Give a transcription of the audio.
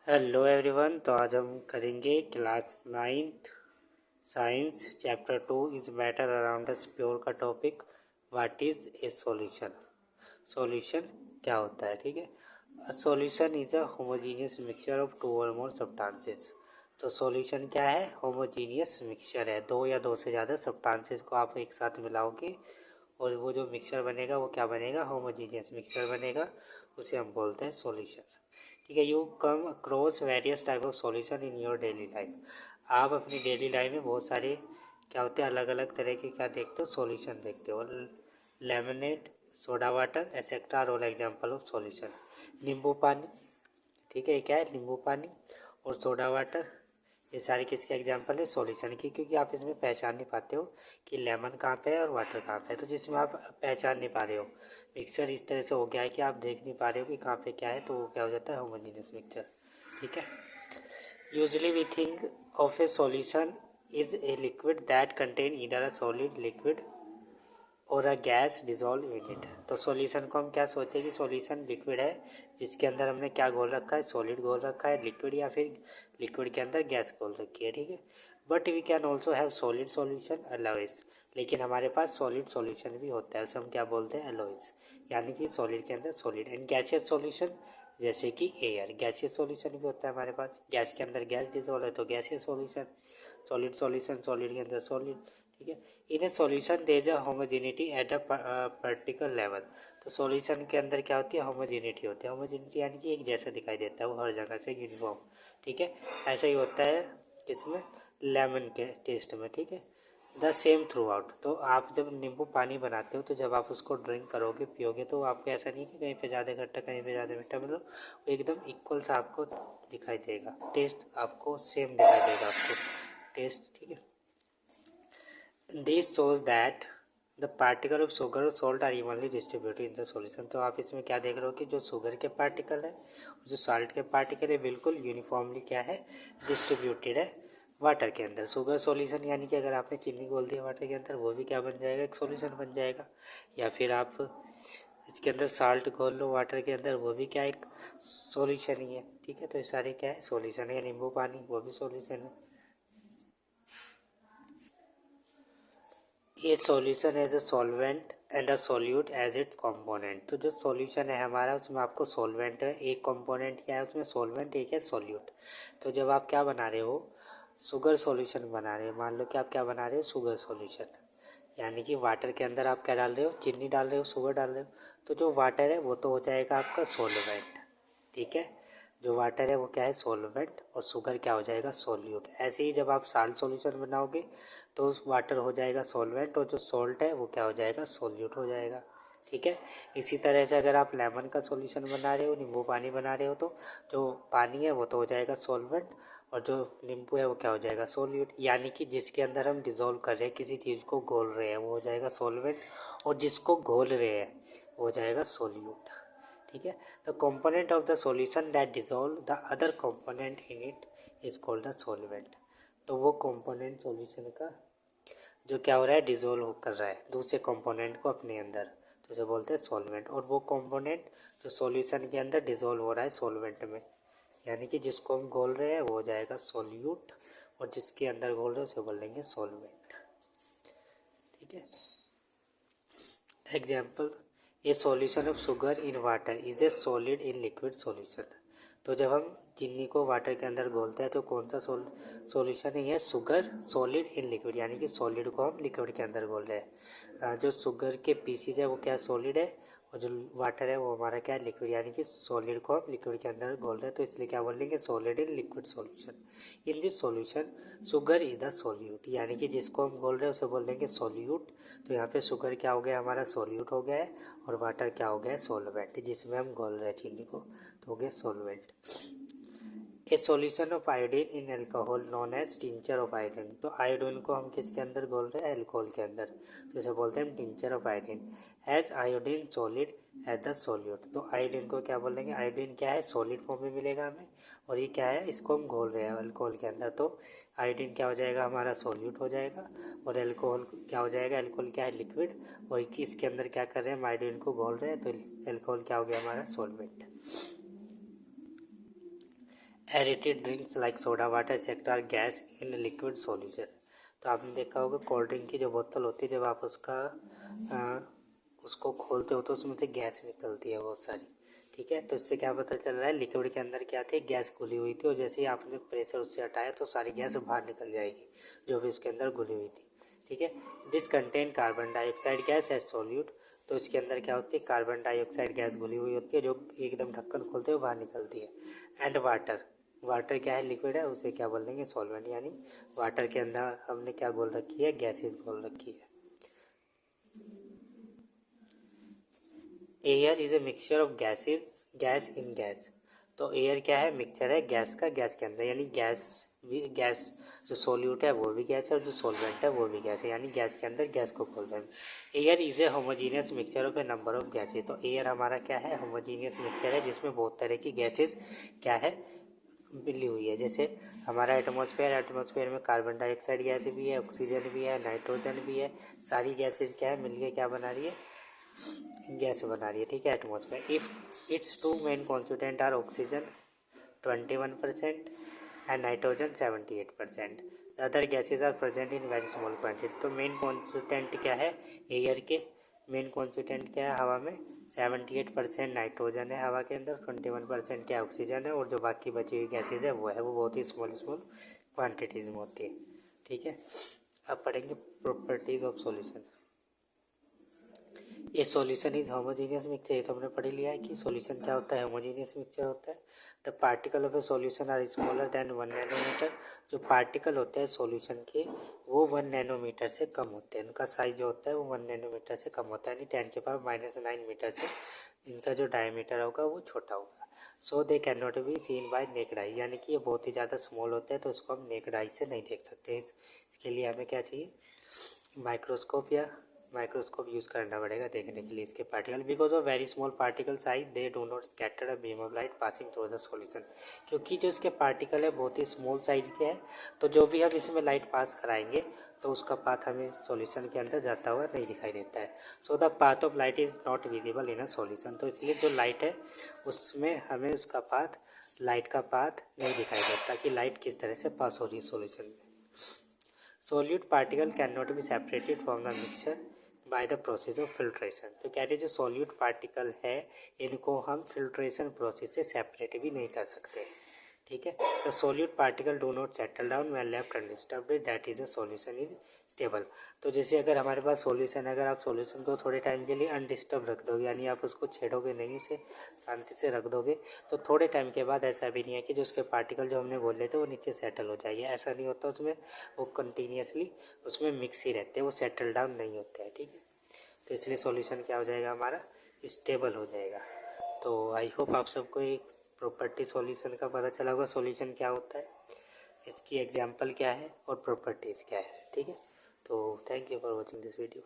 Hello everyone. तो आज हम करेंगे class 9th science chapter 2 is matter around us pure का topic what is a solution. Solution क्या होता है, ठीक है। A solution is a homogeneous mixture of two or more substances. तो सॉल्यूशन क्या है? होमोजीनियस मिक्सचर है, दो या दो से ज़्यादा सब्सटेंसेस को आप एक साथ मिलाओगे और वो जो मिक्सचर बनेगा वो क्या बनेगा? होमोजीनियस मिक्सचर बनेगा। उसे हम बोलते हैं सॉल्यूशन, ठीक है। You come across various type of solution in your daily life. आप अपनी डेली लाइफ में बहुत सारे क्या होते हैं, अलग अलग तरह के क्या देखते हो? सॉल्यूशन देखते हो। Lemonade, soda water etcetera role example of solution. नींबू पानी, ठीक है, ये क्या है? नींबू पानी और सोडा वाटर, ये सारी किसके एग्जाम्पल है? सॉल्यूशन की। क्योंकि आप इसमें पहचान नहीं पाते हो कि लेमन कहाँ पे है और वाटर कहाँ पे है। तो जिसमें आप पहचान नहीं पा रहे हो, मिक्सचर इस तरह से हो गया है कि आप देख नहीं पा रहे हो कि कहाँ पे क्या है, तो वो क्या हो जाता है? होमोजेनियस मिक्सचर, ठीक है। Usually we think of a solution is a liquid that contain either a solid liquid or a gas dissolve in it. तो सॉल्यूशन को हम क्या सोचते हैं कि सॉल्यूशन लिक्विड है जिसके अंदर हमने क्या घोल रखा है? सॉलिड घोल रखा है, लिक्विड, या फिर लिक्विड के अंदर गैस घोल रखी है, ठीक है। But we can also have solid solution alloys. लेकिन हमारे पास सॉलिड सॉल्यूशन भी होता है, उसे हम क्या बोलते हैं? एलोइस, यानी कि सॉलिड के अंदर सॉलिड। एंड गैसियस सॉल्यूशन जैसे कि एयर, गैसियस सॉल्यूशन भी होता है हमारे पास। गैस के अंदर गैस डिजोल्व है तो gaseous solution. Solid solution, solid के अंदर सॉलिड, ठीक है। In a solution there is a homogeneity at a particular level. तो सॉल्यूशन के अंदर क्या होती है? होमोजेनिटी होती है। होमोजेनिटी यानी कि एक जैसा दिखाई देता है, वो हर जगह से यूनिफॉर्म, ठीक है। ऐसा ही होता है किसमें? लेमन के टेस्ट में, ठीक है। The same through out. तो आप जब नींबू पानी बनाते हो तो जब आप उसको ड्रिंक करोगे, पियोगे, तो आपको ऐसा नहीं कि कहीं पे ज़्यादा खट्टा कहीं पे ज़्यादा मीठा, मतलब वो एकदम इक्वल सा आपको दिखाई देगा। टेस्ट आपको सेम दिखाई देगा, आपको टेस्ट, ठीक है। This shows that the particle of sugar or salt are evenly distributed in the solution। तो आप इसमें क्या देख रहे हो कि जो शुगर के पार्टिकल है, जो साल्ट के पार्टिकल है, बिल्कुल यूनिफॉर्मली क्या है? डिस्ट्रीब्यूटेड है वाटर के अंदर। शुगर सॉल्यूशन यानी कि अगर आपने चीनी घोल दिया वाटर के अंदर, वो भी क्या बन जाएगा? एक सॉल्यूशन बन जाएगा। या फिर आप इसके अंदर साल्ट घोल लो वाटर के अंदर, वो भी क्या एक सॉल्यूशन ही है, ठीक है। तो ये सारे क्या है? सॉल्यूशन है। नींबू पानी, वो भी सॉल्यूशन है। ये solution as a solvent and a solute as its component. तो जो सॉल्यूशन है हमारा, उसमें आपको सॉल्वेंट है, एक कंपोनेंट क्या है उसमें? सॉल्वेंट, एक है सॉल्यूट। तो जब आप क्या बना रहे हो? शुगर सॉल्यूशन बना रहे हो। मान लो कि आप क्या बना रहे हो? शुगर सॉल्यूशन, यानी कि वाटर के अंदर आप क्या डाल रहे हो? चीनी डाल रहे हो, शुगर डाल रहे हो। तो जो वाटर है वो तो हो जाएगा आपका सॉल्वेंट, ठीक है। जो वाटर है वो क्या है? सॉल्वेंट, और शुगर क्या हो जाएगा? सॉल्यूट। ऐसे ही जब आप साल्ट सॉल्यूशन बनाओगे तो वाटर हो जाएगा सॉल्वेंट, और जो सॉल्ट है वो क्या हो जाएगा? सॉल्यूट हो जाएगा, ठीक है। इसी तरह से अगर आप लेमन का सॉल्यूशन बना रहे हो, नींबू पानी बना रहे हो, तो जो पानी है वो तो हो जाएगा सॉल्वेंट, और जो नींबू है वो क्या हो जाएगा? सॉल्यूट। यानी कि जिसके अंदर हम डिज़ोल्व कर रहे हैं, किसी चीज़ को घोल रहे हैं, वो हो जाएगा सॉल्वेंट, और जिसको घोल रहे हैं वो हो जाएगा सॉल्यूट, ठीक है। The component of the solution that dissolve the other component in it is called the solvent. तो वो कंपोनेंट सॉल्यूशन का जो क्या हो रहा है? डिजोल्व कर रहा है दूसरे कंपोनेंट को अपने अंदर, तो उसे बोलते हैं सॉल्वेंट। और वो कंपोनेंट जो सॉल्यूशन के अंदर डिजोल्व हो रहा है सॉल्वेंट में, यानी कि जिसको हम घोल रहे हैं वो हो जाएगा सॉल्यूट, और जिसके अंदर घोल रहे हैं उसे बोल देंगे सॉल्वेंट, ठीक है। Example, A solution of sugar in water is a solid in liquid solution. तो जब हम चीनी को वाटर के अंदर घोलते हैं तो कौन सा सॉल्यूशन है? ये शुगर सॉलिड इन लिक्विड, यानी कि सॉलिड को हम लिक्विड के अंदर घोल रहे हैं। जो शुगर के पीसीज है वो क्या सॉलिड है, और जो वाटर है वो हमारा क्या है? लिक्विड, यानी कि सॉलिड को हम लिक्विड के अंदर घोल रहे हैं, तो इसलिए क्या बोलेंगे? Solid in liquid solution. In this solution sugar is the solute, यानी कि जिसको हम बोल रहे हैं उसे बोल देंगे सॉल्यूट। तो यहाँ पे शुगर क्या हो गया? हमारा सॉल्यूट हो गया है, और वाटर क्या हो गया है? सॉल्वेंट, जिसमें हम घोल रहे हैं चीनी को, तो हो गया solvent. A solution of iodine in alcohol known as tincture of iodine. तो आयोडीन को हम किसके अंदर घोल रहे हैं? एल्कोहल के अंदर, तो इसे बोलते हैं tincture of iodine. As iodine solid as the solute. तो आयोडीन को क्या बोलेंगे? आयोडीन क्या है? सॉलिड फॉर्म में मिलेगा हमें, और ये क्या है? इसको हम घोल रहे हैं अल्कोहल के अंदर, तो आयोडीन क्या हो जाएगा? हमारा सॉल्यूट हो जाएगा, और एल्कोहल क्या हो जाएगा? एल्कोहल क्या है? लिक्विड, और इसके अंदर क्या कर रहे हैं? हम आयोडीन को घोल रहे हैं, तो एल्कोहल क्या हो गया? हमारा solvent. Aerated drinks like soda water etcetera gas in liquid solution. तो आपने देखा होगा कोल्ड ड्रिंक की जो बोतल होती है, जब आप उसको खोलते हो तो उसमें से गैस निकलती है बहुत सारी, ठीक है। तो इससे क्या पता चल रहा है, लिक्विड के अंदर क्या थी, गैस घुली हुई थी, और जैसे ही आपने प्रेशर उससे हटाया तो सारी गैस बाहर निकल जाएगी जो भी उसके अंदर घुली हुई थी, ठीक है। This contain carbon dioxide gas as solute. तो इसके अंदर क्या होती है, कार्बन डाइऑक्साइड गैस घुली हुई होती है जो एकदम ढक्कन खोलते हुए बाहर निकलती है। एंड वाटर, वाटर क्या है, लिक्विड है, उसे क्या बोल देंगे, सॉल्वेंट। यानी वाटर के अंदर हमने क्या घोल रखी है, गैसेस घोल रखी है। Air is a mixture of gases, gas in gas. तो एयर क्या है, मिक्सचर है गैस का गैस के अंदर, यानी गैस जो सोल्यूट है वो भी गैस है और जो सोलवेंट है वो भी गैस है, यानी गैस के अंदर गैस को खोल रहे हैं। Air is a homogeneous mixture of A number of gases. तो एयर हमारा क्या है, होमोजीनियस मिक्सचर है जिसमें बहुत तरह की गैसेज क्या है, मिली हुई है। जैसे हमारा एटमॉस्फेयर में कार्बन डाइऑक्साइड गैस भी है, ऑक्सीजन भी है, नाइट्रोजन भी है, सारी गैसेज क्या है, मिलके क्या बना रही है, गैस बना रही है, ठीक है, atmosphere. If its two main constituent are oxygen 21% and nitrogen 78%। The other gases are present in very small quantity. तो मेन कॉन्स्टिट्यूएंट क्या है, एयर के मेन कॉन्स्टिट्यूएंट क्या है, हवा में 78% नाइट्रोजन है हवा के अंदर, 21% क्या ऑक्सीजन है, और जो बाकी बची हुई गैसेज है वो बहुत ही स्मॉल क्वान्टिटीज में होती है, ठीक है। अब पढ़ेंगे प्रॉपर्टीज ऑफ सॉल्यूशन। ये सॉल्यूशन इज होमोजीनियस मिक्सचर, ये तो हमने पढ़ लिया है कि सॉल्यूशन क्या होता है, होमोजीनियस मिक्सचर होता है। The particle of a solution are smaller than 1 nanometre. जो पार्टिकल होते हैं सॉल्यूशन के वो 1 नैनोमीटर से कम होते हैं, उनका साइज जो होता है वो 1 नैनोमीटर से कम होता है, यानी 10⁻⁹ मीटर से इनका जो डायमीटर होगा वो छोटा होगा। So they can not be seen by naked eye, यानी कि ये बहुत ही ज़्यादा स्मॉल होते हैं तो उसको हम नेक्ड आई से नहीं देख सकते। इसके लिए हमें क्या चाहिए, माइक्रोस्कोप यूज़ करना पड़ेगा देखने के लिए इसके particle. Because of very small particle size they do not scatter a beam of light passing through the solution. क्योंकि जो इसके पार्टिकल है बहुत ही स्मॉल साइज के हैं, तो जो भी हम इसमें लाइट पास कराएंगे तो उसका पाथ हमें सॉल्यूशन के अंदर जाता हुआ नहीं दिखाई देता है। So the path of light is not visible in a solution. तो इसलिए जो लाइट है उसमें हमें उसका पाथ, लाइट का पाथ नहीं दिखाई देता कि लाइट किस तरह से पास हो रही है सॉल्यूशन में। Solute particle can not be separated from the mixture by the process of filtration. तो कह रहे जो सॉल्यूट पार्टिकल है इनको हम फिल्ट्रेशन प्रोसेस से सेपरेट भी नहीं कर सकते, ठीक है। तो solute particle do not settle down when left undisturbed, that is a solution is stable. तो जैसे अगर हमारे पास सॉल्यूशन है, अगर आप सॉल्यूशन को थोड़े टाइम के लिए अनडिस्टर्ब रख दोगे, यानी आप उसको छेड़ोगे नहीं, उसे शांति से रख दोगे, तो थोड़े टाइम के बाद ऐसा भी नहीं है कि जो उसके पार्टिकल जो हमने बोले थे वो नीचे सेटल हो जाएंगे, ऐसा नहीं होता उसमें। वो कंटिन्यूसली उसमें मिक्स ही रहते हैं, वो सेटल डाउन नहीं होते हैं, ठीक है। तो इसलिए सॉल्यूशन क्या हो जाएगा हमारा, स्टेबल हो जाएगा। तो आई होप आप सबको एक प्रॉपर्टी सॉल्यूशन का पता चला होगा, सॉल्यूशन क्या होता है, इसकी एग्जांपल क्या है और प्रॉपर्टीज़ क्या है, ठीक है। तो thank you for watching this video.